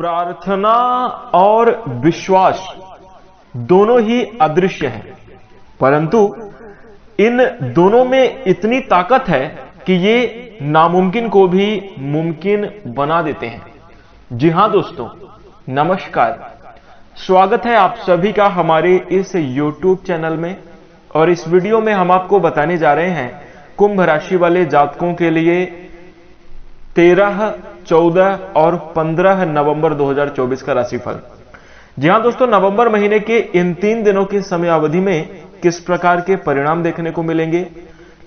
प्रार्थना और विश्वास दोनों ही अदृश्य हैं, परंतु इन दोनों में इतनी ताकत है कि ये नामुमकिन को भी मुमकिन बना देते हैं। जी हां दोस्तों, नमस्कार, स्वागत है आप सभी का हमारे इस YouTube चैनल में। और इस वीडियो में हम आपको बताने जा रहे हैं कुंभ राशि वाले जातकों के लिए 13, 14 और 15 नवंबर 2024 का राशिफल। जी हां दोस्तों, नवंबर महीने के इन 3 दिनों की समय अवधि में किस प्रकार के परिणाम देखने को मिलेंगे,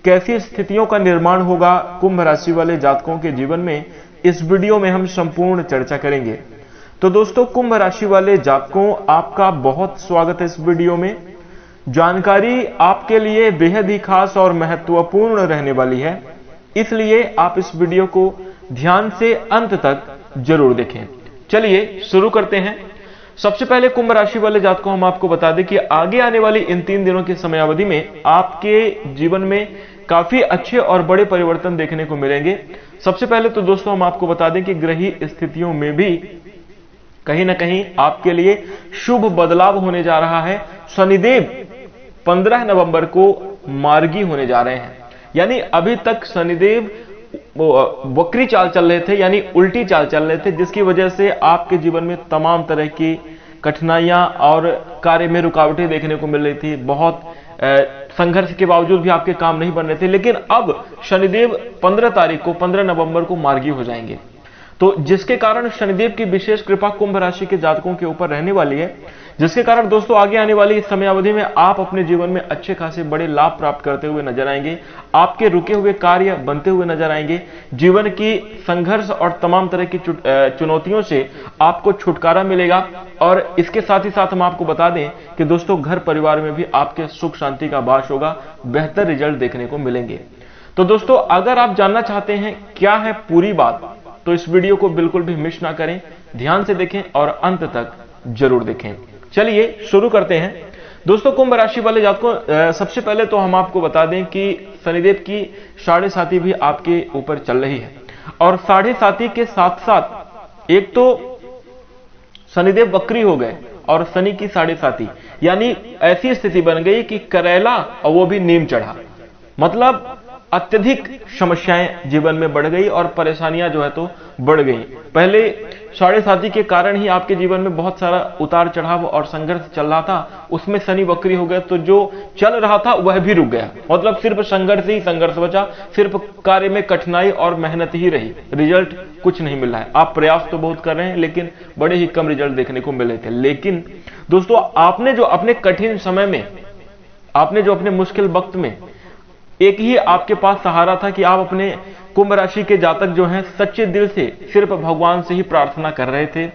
कैसी स्थितियों का निर्माण होगा कुंभ राशि वाले जातकों के जीवन में, इस वीडियो में हम संपूर्ण चर्चा करेंगे। तो दोस्तों, कुंभ राशि वाले जातकों, आपका बहुत स्वागत है इस वीडियो में। जानकारी आपके लिए बेहद ही खास और महत्वपूर्ण रहने वाली है, इसलिए आप इस वीडियो को ध्यान से अंत तक जरूर देखें। चलिए शुरू करते हैं। सबसे पहले कुंभ राशि वाले जातकों, हम आपको बता दें कि आगे आने वाली इन 3 दिनों की समयावधि में आपके जीवन में काफी अच्छे और बड़े परिवर्तन देखने को मिलेंगे। सबसे पहले तो दोस्तों हम आपको बता दें कि ग्रही स्थितियों में भी कहीं ना कहीं आपके लिए शुभ बदलाव होने जा रहा है। शनिदेव 15 नवंबर को मार्गी होने जा रहे हैं, यानी अभी तक शनिदेव वक्री चाल चल रहे थे, यानी उल्टी चाल चल रहे थे, जिसकी वजह से आपके जीवन में तमाम तरह की कठिनाइयां और कार्य में रुकावटें देखने को मिल रही थी। बहुत संघर्ष के बावजूद भी आपके काम नहीं बन रहे थे, लेकिन अब शनिदेव 15 तारीख को 15 नवंबर को मार्गी हो जाएंगे, तो जिसके कारण शनिदेव की विशेष कृपा कुंभ राशि के जातकों के ऊपर रहने वाली है, जिसके कारण दोस्तों आगे आने वाली इस समयावधि में आप अपने जीवन में अच्छे खासे बड़े लाभ प्राप्त करते हुए नजर आएंगे। आपके रुके हुए कार्य बनते हुए नजर आएंगे। जीवन की संघर्ष और तमाम तरह की चुनौतियों से आपको छुटकारा मिलेगा। और इसके साथ ही साथ हम आपको बता दें कि दोस्तों घर परिवार में भी आपके सुख शांति का वास होगा, बेहतर रिजल्ट देखने को मिलेंगे। तो दोस्तों, अगर आप जानना चाहते हैं क्या है पूरी बात, तो इस वीडियो को बिल्कुल भी मिस ना करें, ध्यान से देखें और अंत तक जरूर देखें। चलिए शुरू करते हैं। दोस्तों, कुंभ राशि वाले जातकों, सबसे पहले तो हम आपको बता दें कि शनिदेव की 7.5 भी आपके ऊपर चल रही है, और 7.5 के साथ साथ एक तो शनिदेव वक्री हो गए और शनि की 7.5, यानी ऐसी स्थिति बन गई कि करेला और वो भी नीम चढ़ा, मतलब अत्यधिक समस्याएं जीवन में बढ़ गई और परेशानियां जो है तो बढ़ गई। पहले 7.5 के कारण ही आपके जीवन में बहुत सारा उतार चढ़ाव और संघर्ष चल रहा था, उसमें शनि वक्री हो गया, तो जो चल रहा था वह भी रुक गया। मतलब सिर्फ संघर्ष ही संघर्ष बचा, सिर्फ कार्य में कठिनाई और मेहनत ही रही, रिजल्ट कुछ नहीं मिल रहा है। आप प्रयास तो बहुत कर रहे हैं, लेकिन बड़े ही कम रिजल्ट देखने को मिले थे। लेकिन दोस्तों, आपने जो अपने कठिन समय में, आपने जो अपने मुश्किल वक्त में एक ही आपके पास सहारा था कि आप अपने कुंभ राशि के जातक जो हैं सच्चे दिल से सिर्फ भगवान से ही प्रार्थना कर रहे थे,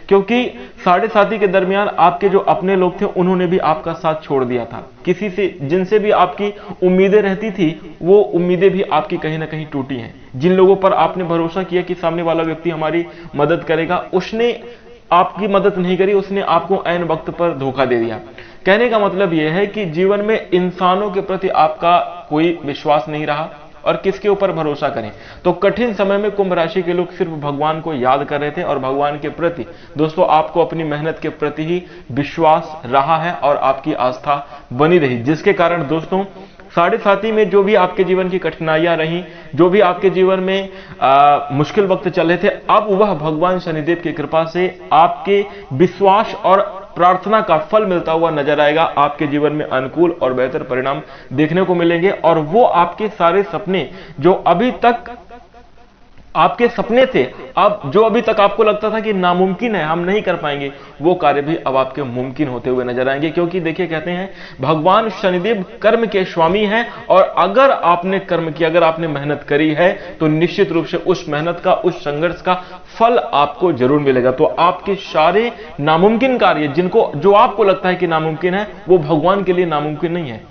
क्योंकि 7.5 के दरमियान आपके जो अपने लोग थे उन्होंने भी आपका साथ छोड़ दिया था। किसी से, जिनसे भी आपकी उम्मीदें रहती थी, वो उम्मीदें भी आपकी कहीं ना कहीं टूटी हैं। जिन लोगों पर आपने भरोसा किया कि सामने वाला व्यक्ति हमारी मदद करेगा, उसने आपकी मदद नहीं करी, उसने आपको ऐन वक्त पर धोखा दे दिया। कहने का मतलब यह है कि जीवन में इंसानों के प्रति आपका कोई विश्वास नहीं रहा, और किसके ऊपर भरोसा करें। तो कठिन समय में कुंभ राशि के लोग सिर्फ भगवान को याद कर रहे थे, और भगवान के प्रति दोस्तों आपको अपनी मेहनत के प्रति ही विश्वास रहा है और आपकी आस्था बनी रही, जिसके कारण दोस्तों 7.5 में जो भी आपके जीवन की कठिनाइयां रही, जो भी आपके जीवन में मुश्किल वक्त चल रहे थे, अब वह भगवान शनिदेव की कृपा से आपके विश्वास और प्रार्थना का फल मिलता हुआ नजर आएगा। आपके जीवन में अनुकूल और बेहतर परिणाम देखने को मिलेंगे, और वो आपके सारे सपने जो अभी तक आपके सपने थे, अब जो अभी तक आपको लगता था कि नामुमकिन है, हम नहीं कर पाएंगे, वो कार्य भी अब आपके मुमकिन होते हुए नजर आएंगे। क्योंकि देखिए, कहते हैं भगवान शनिदेव कर्म के स्वामी हैं, और अगर आपने कर्म किया, अगर आपने मेहनत करी है, तो निश्चित रूप से उस मेहनत का, उस संघर्ष का फल आपको जरूर मिलेगा। तो आपके सारे नामुमकिन कार्य, जो आपको लगता है कि नामुमकिन है, वो भगवान के लिए नामुमकिन नहीं है।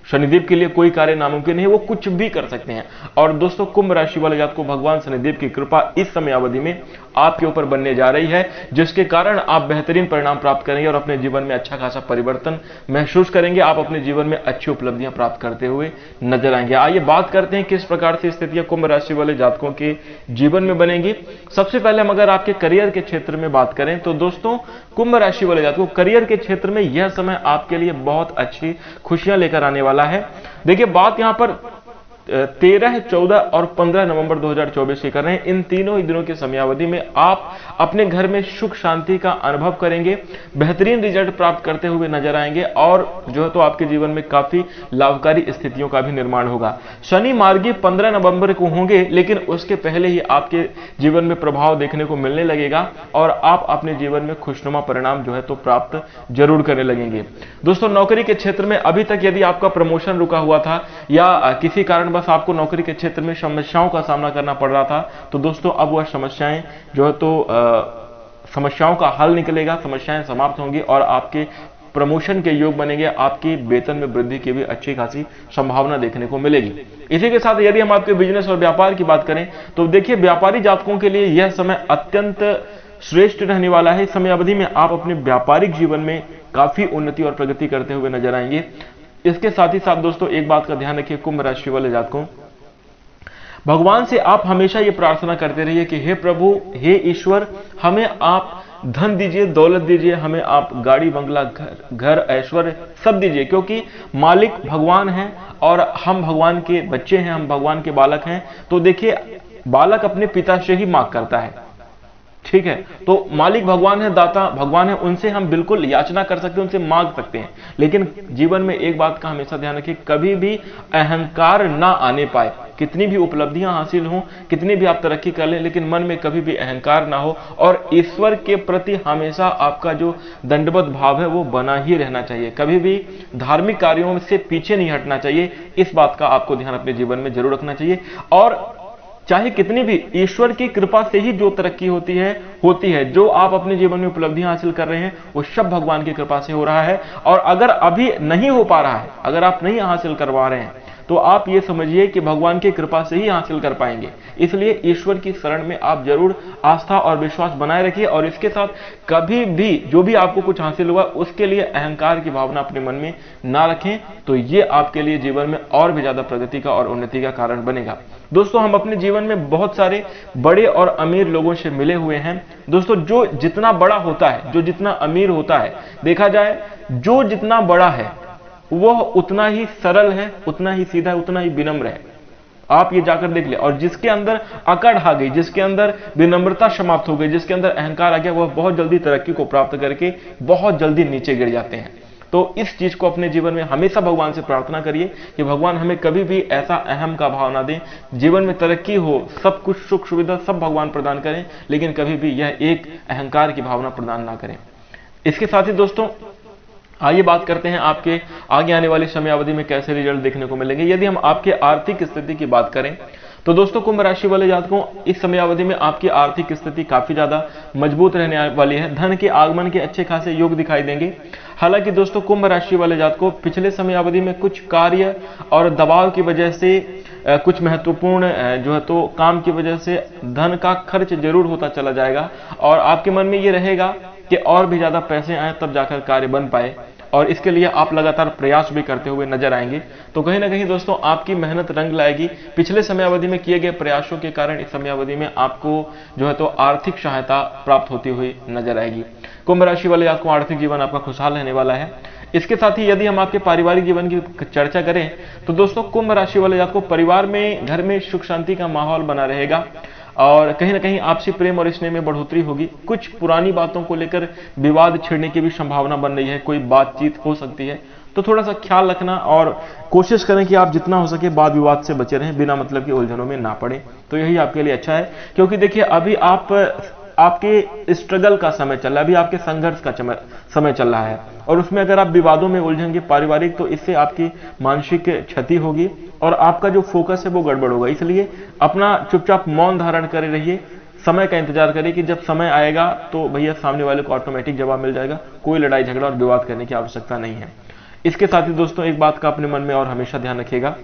शनिदेव के लिए कोई कार्य नामुमकिन नहीं, वो कुछ भी कर सकते हैं। और दोस्तों कुंभ राशि वाले जातकों को भगवान शनिदेव की कृपा इस समय अवधि में आपके ऊपर बनने जा रही है, जिसके कारण आप बेहतरीन परिणाम प्राप्त करेंगे और अपने जीवन में अच्छा खासा परिवर्तन महसूस करेंगे। आप अपने जीवन में अच्छी उपलब्धियां प्राप्त करते हुए नजर आएंगे। आइए बात करते हैं किस प्रकार से स्थितियां कुंभ राशि वाले जातकों के जीवन में बनेंगी। सबसे पहले हम अगर आपके करियर के क्षेत्र में बात करें तो दोस्तों कुंभ राशि वाले जातकों करियर के क्षेत्र में यह समय आपके लिए बहुत अच्छी खुशियां लेकर आने वाला है। देखिए बात यहां पर 13, 14 और 15 नवंबर 2024 की कर रहे हैं। इन तीनों ही दिनों की समयावधि में आप अपने घर में सुख शांति का अनुभव करेंगे, बेहतरीन रिजल्ट प्राप्त करते हुए नजर आएंगे और जो है तो आपके जीवन में काफी लाभकारी स्थितियों का भी निर्माण होगा। शनि मार्गी 15 नवंबर को होंगे, लेकिन उसके पहले ही आपके जीवन में प्रभाव देखने को मिलने लगेगा और आप अपने जीवन में खुशनुमा परिणाम जो है तो प्राप्त जरूर करने लगेंगे। दोस्तों नौकरी के क्षेत्र में अभी तक यदि आपका प्रमोशन रुका हुआ था या किसी कारण बस आपको नौकरी के क्षेत्र में समस्याओं का सामना करना पड़ रहा था, तो दोस्तों अब वह समस्याएं जो है तो समस्याओं का हल निकलेगा, समस्याएं समाप्त होंगी और आपके प्रमोशन के योग बनेंगे। आपकी वेतन में वृद्धि की भी अच्छी खासी संभावना देखने को मिलेगी। इसी के साथ यदि हम आपके बिजनेस और व्यापार की बात करें तो देखिए व्यापारी जातकों के लिए यह समय अत्यंत श्रेष्ठ रहने वाला है। इस समय अवधि में आप अपने व्यापारिक जीवन में काफी उन्नति और प्रगति करते हुए नजर आएंगे। इसके साथ ही साथ दोस्तों एक बात का ध्यान रखिए कुंभ राशि वाले जातकों, भगवान से आप हमेशा ये प्रार्थना करते रहिए कि हे प्रभु, हे ईश्वर, हमें आप धन दीजिए, दौलत दीजिए, हमें आप गाड़ी बंगला घर ऐश्वर्य सब दीजिए, क्योंकि मालिक भगवान हैं और हम भगवान के बच्चे हैं, हम भगवान के बालक हैं। तो देखिए बालक अपने पिता से ही मांग करता है, ठीक है, तो मालिक भगवान है, दाता भगवान है, उनसे हम बिल्कुल याचना कर सकते हैं, उनसे मांग सकते हैं। लेकिन जीवन में एक बात का हमेशा ध्यान रखिए, कभी भी अहंकार ना आने पाए। कितनी भी उपलब्धियां हासिल हों, कितनी भी आप तरक्की कर लें, लेकिन मन में कभी भी अहंकार ना हो और ईश्वर के प्रति हमेशा आपका जो दंडवत भाव है वो बना ही रहना चाहिए। कभी भी धार्मिक कार्यों से पीछे नहीं हटना चाहिए। इस बात का आपको ध्यान अपने जीवन में जरूर रखना चाहिए। और चाहे कितनी भी ईश्वर की कृपा से ही जो तरक्की होती है, जो आप अपने जीवन में उपलब्धियां हासिल कर रहे हैं वो सब भगवान की कृपा से हो रहा है। और अगर अभी नहीं हो पा रहा है, अगर आप नहीं हासिल करवा रहे हैं, तो आप ये समझिए कि भगवान की कृपा से ही हासिल कर पाएंगे। इसलिए ईश्वर की शरण में आप जरूर आस्था और विश्वास बनाए रखिए और इसके साथ कभी भी जो भी आपको कुछ हासिल हुआ उसके लिए अहंकार की भावना अपने मन में ना रखें, तो ये आपके लिए जीवन में और भी ज्यादा प्रगति का और उन्नति का कारण बनेगा। दोस्तों हम अपने जीवन में बहुत सारे बड़े और अमीर लोगों से मिले हुए हैं। दोस्तों जो जितना बड़ा होता है, जो जितना अमीर होता है, देखा जाए जो जितना बड़ा है वह उतना ही सरल है, उतना ही सीधा है, उतना ही विनम्र है। आप ये जाकर देख ले। और जिसके अंदर अकड़ आ गई, जिसके अंदर विनम्रता समाप्त हो गई, जिसके अंदर अहंकार आ गया, वह बहुत जल्दी तरक्की को प्राप्त करके बहुत जल्दी नीचे गिर जाते हैं। तो इस चीज को अपने जीवन में हमेशा भगवान से प्रार्थना करिए कि भगवान हमें कभी भी ऐसा अहम का भाव ना दें, जीवन में तरक्की हो, सब कुछ सुख सुविधा सब भगवान प्रदान करें, लेकिन कभी भी यह एक अहंकार की भावना प्रदान ना करें। इसके साथ ही दोस्तों आइए बात करते हैं आपके आगे आने वाली समयावधि में कैसे रिजल्ट देखने को मिलेंगे। यदि हम आपके आर्थिक स्थिति की बात करें तो दोस्तों कुंभ राशि वाले जातकों इस समयावधि में आपकी आर्थिक स्थिति काफी ज्यादा मजबूत रहने वाली है। धन के आगमन के अच्छे खासे योग दिखाई देंगे। हालांकि दोस्तों कुंभ राशि वाले जातकों पिछले समयावधि में कुछ कार्य और दबाव की वजह से कुछ महत्वपूर्ण जो है तो काम की वजह से धन का खर्च जरूर होता चला जाएगा और आपके मन में ये रहेगा कि और भी ज्यादा पैसे आए तब जाकर कार्य बन पाए, और इसके लिए आप लगातार प्रयास भी करते हुए नजर आएंगे। तो कहीं ना कहीं दोस्तों आपकी मेहनत रंग लाएगी। पिछले समयावधि में किए गए प्रयासों के कारण इस समयावधि में आपको जो है तो आर्थिक सहायता प्राप्त होती हुई नजर आएगी। कुंभ राशि वाले आपको आर्थिक जीवन आपका खुशहाल रहने वाला है। इसके साथ ही यदि हम आपके पारिवारिक जीवन की चर्चा करें तो दोस्तों कुंभ राशि वाले आपको परिवार में, घर में सुख शांति का माहौल बना रहेगा और कहीं ना कहीं आपसी प्रेम और स्नेह में बढ़ोतरी होगी। कुछ पुरानी बातों को लेकर विवाद छिड़ने की भी संभावना बन रही है, कोई बातचीत हो सकती है, तो थोड़ा सा ख्याल रखना और कोशिश करें कि आप जितना हो सके वाद विवाद से बचे रहें, बिना मतलब की उलझनों में ना पड़े। तो यही आपके लिए अच्छा है, क्योंकि देखिए अभी आपके स्ट्रगल का समय चल रहा है, अभी आपके संघर्ष का समय चल रहा है और उसमें अगर आप विवादों में उलझेंगे पारिवारिक, तो इससे आपकी मानसिक क्षति होगी और आपका जो फोकस है वो गड़बड़ होगा। इसलिए अपना चुपचाप मौन धारण करे रहिए, समय का इंतजार करिए कि जब समय आएगा तो भैया सामने वाले को ऑटोमेटिक जवाब मिल जाएगा। कोई लड़ाई झगड़ा और विवाद करने की आवश्यकता नहीं है। इसके साथ ही दोस्तों एक बात का अपने मन में और हमेशा ध्यान रखिएगा,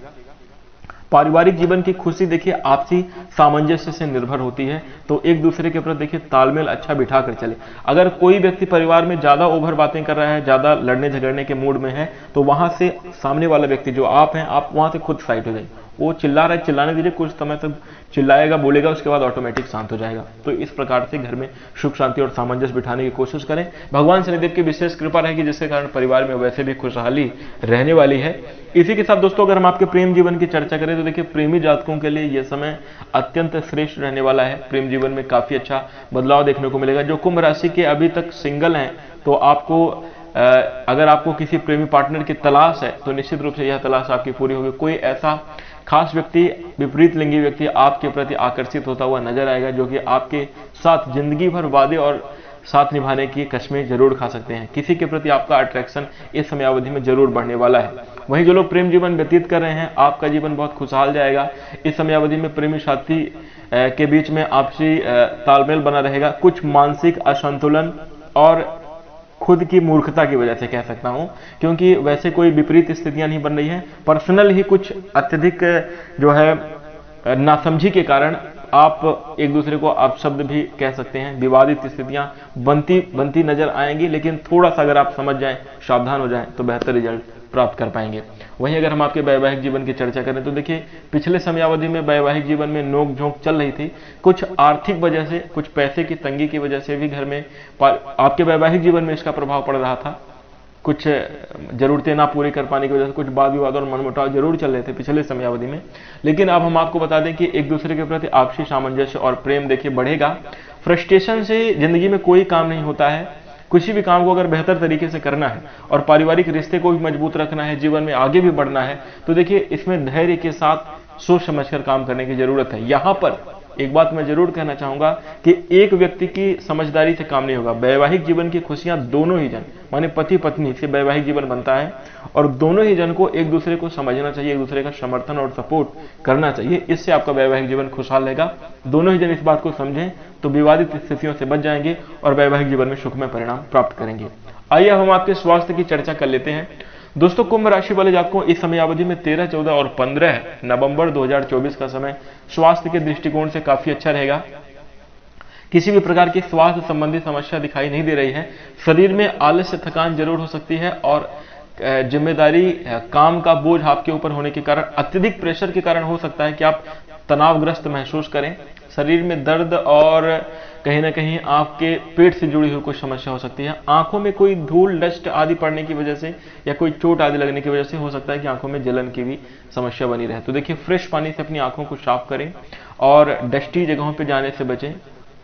पारिवारिक जीवन की खुशी देखिए आपसी सामंजस्य से निर्भर होती है। तो एक दूसरे के प्रति देखिए तालमेल अच्छा बिठा कर चले। अगर कोई व्यक्ति परिवार में ज्यादा ओवर बातें कर रहा है, ज्यादा लड़ने झगड़ने के मूड में है, तो वहां से सामने वाला व्यक्ति जो आप हैं, आप वहां से खुद साइड हो जाइए। वो चिल्ला रहा है, चिल्लाने दीजिए, कुछ समय तक चिल्लाएगा, बोलेगा, उसके बाद ऑटोमेटिक शांत हो जाएगा। तो इस प्रकार से घर में सुख शांति और सामंजस्य बिठाने की कोशिश करें। भगवान शनिदेव की विशेष कृपा रहेगी, जिसके कारण परिवार में वैसे भी खुशहाली रहने वाली है। इसी के साथ दोस्तों अगर हम आपके प्रेम जीवन की चर्चा करें तो देखिए प्रेमी जातकों के लिए यह समय अत्यंत श्रेष्ठ रहने वाला है। प्रेम जीवन में काफी अच्छा बदलाव देखने को मिलेगा। जो कुंभ राशि के अभी तक सिंगल हैं, तो आपको अगर आपको किसी प्रेमी पार्टनर की तलाश है तो निश्चित रूप से यह तलाश आपकी पूरी होगी। कोई ऐसा खास व्यक्ति, विपरीत लिंगी व्यक्ति आपके प्रति आकर्षित होता हुआ नजर आएगा, जो कि आपके साथ जिंदगी भर वादे और साथ निभाने की कस्में जरूर खा सकते हैं। किसी के प्रति आपका अट्रैक्शन इस समयावधि में जरूर बढ़ने वाला है। वहीं जो लोग प्रेम जीवन व्यतीत कर रहे हैं, आपका जीवन बहुत खुशहाल जाएगा। इस समयावधि में प्रेमी साथी के बीच में आपसी तालमेल बना रहेगा। कुछ मानसिक असंतुलन और खुद की मूर्खता की वजह से कह सकता हूं, क्योंकि वैसे कोई विपरीत स्थितियां नहीं बन रही हैं, पर्सनल ही कुछ अत्यधिक जो है नासमझी के कारण आप एक दूसरे को अपशब्द भी कह सकते हैं। विवादित स्थितियां बनती नजर आएंगी, लेकिन थोड़ा सा अगर आप समझ जाएं, सावधान हो जाएं, तो बेहतर रिजल्ट प्राप्त कर पाएंगे। वहीं अगर हम आपके वैवाहिक जीवन की चर्चा करें तो देखिए पिछले समयावधि में वैवाहिक जीवन में नोक झोंक चल रही थी। कुछ आर्थिक वजह से, कुछ पैसे की तंगी की वजह से भी घर में आपके वैवाहिक जीवन में इसका प्रभाव पड़ रहा था। कुछ जरूरतें ना पूरी कर पाने की वजह से कुछ वाद विवाद और मनमुटाव जरूर चल रहे थे पिछले समयावधि में। लेकिन अब हम आपको बता दें कि एक दूसरे के प्रति आपसी सामंजस्य और प्रेम देखिए बढ़ेगा। फ्रस्ट्रेशन से जिंदगी में कोई काम नहीं होता है। किसी भी काम को अगर बेहतर तरीके से करना है और पारिवारिक रिश्ते को भी मजबूत रखना है, जीवन में आगे भी बढ़ना है, तो देखिए इसमें धैर्य के साथ सोच समझकर काम करने की जरूरत है। यहां पर एक बात मैं जरूर कहना चाहूंगा कि एक व्यक्ति की समझदारी से काम नहीं होगा। वैवाहिक जीवन की खुशियां दोनों ही जन, माने पति पत्नी से वैवाहिक जीवन बनता है, और दोनों ही जन को एक दूसरे को समझना चाहिए, एक दूसरे का समर्थन और सपोर्ट करना चाहिए। इससे आपका वैवाहिक जीवन खुशहाल रहेगा। दोनों ही जन इस बात को समझें तो विवादित स्थितियों से बच जाएंगे और वैवाहिक जीवन में सुखमय परिणाम प्राप्त करेंगे। आइए हम आपके स्वास्थ्य की चर्चा कर लेते हैं। दोस्तों कुंभ राशि वाले जातकों इस समयावधि में 13, 14 और 15 नवंबर 2024 का समय स्वास्थ्य के दृष्टिकोण से काफी अच्छा रहेगा। किसी भी प्रकार की स्वास्थ्य संबंधी समस्या दिखाई नहीं दे रही है। शरीर में आलस्य, थकान जरूर हो सकती है, और जिम्मेदारी, काम का बोझ आपके ऊपर होने के कारण, अत्यधिक प्रेशर के कारण हो सकता है कि आप तनावग्रस्त महसूस करें। शरीर में दर्द और कहीं ना कहीं आपके पेट से जुड़ी हुई कुछ समस्या हो सकती है। आंखों में कोई धूल, डस्ट आदि पड़ने की वजह से या कोई चोट आदि लगने की वजह से हो सकता है कि आंखों में जलन की भी समस्या बनी रहे। तो देखिए फ्रेश पानी से अपनी आंखों को साफ करें और डस्टी जगहों पे जाने से बचें।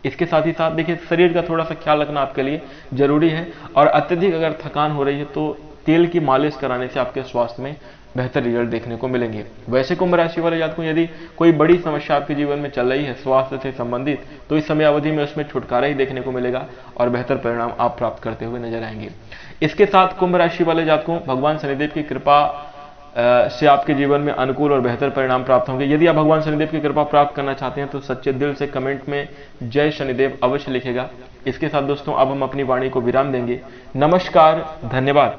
इसके साथ ही साथ देखिए शरीर का थोड़ा सा ख्याल रखना आपके लिए जरूरी है, और अत्यधिक अगर थकान हो रही है तो तेल की मालिश कराने से आपके स्वास्थ्य में बेहतर रिजल्ट देखने को मिलेंगे। वैसे कुंभ राशि वाले जातकों यदि कोई बड़ी समस्या आपके जीवन में चल रही है स्वास्थ्य से संबंधित, तो इस समय अवधि में उसमें छुटकारा ही देखने को मिलेगा और बेहतर परिणाम आप प्राप्त करते हुए नजर आएंगे। इसके साथ कुंभ राशि वाले जातकों भगवान शनिदेव की कृपा से आपके जीवन में अनुकूल और बेहतर परिणाम प्राप्त होंगे। यदि आप भगवान शनिदेव की कृपा प्राप्त करना चाहते हैं तो सच्चे दिल से कमेंट में जय शनिदेव अवश्य लिखेगा। इसके साथ दोस्तों अब हम अपनी वाणी को विराम देंगे। नमस्कार, धन्यवाद।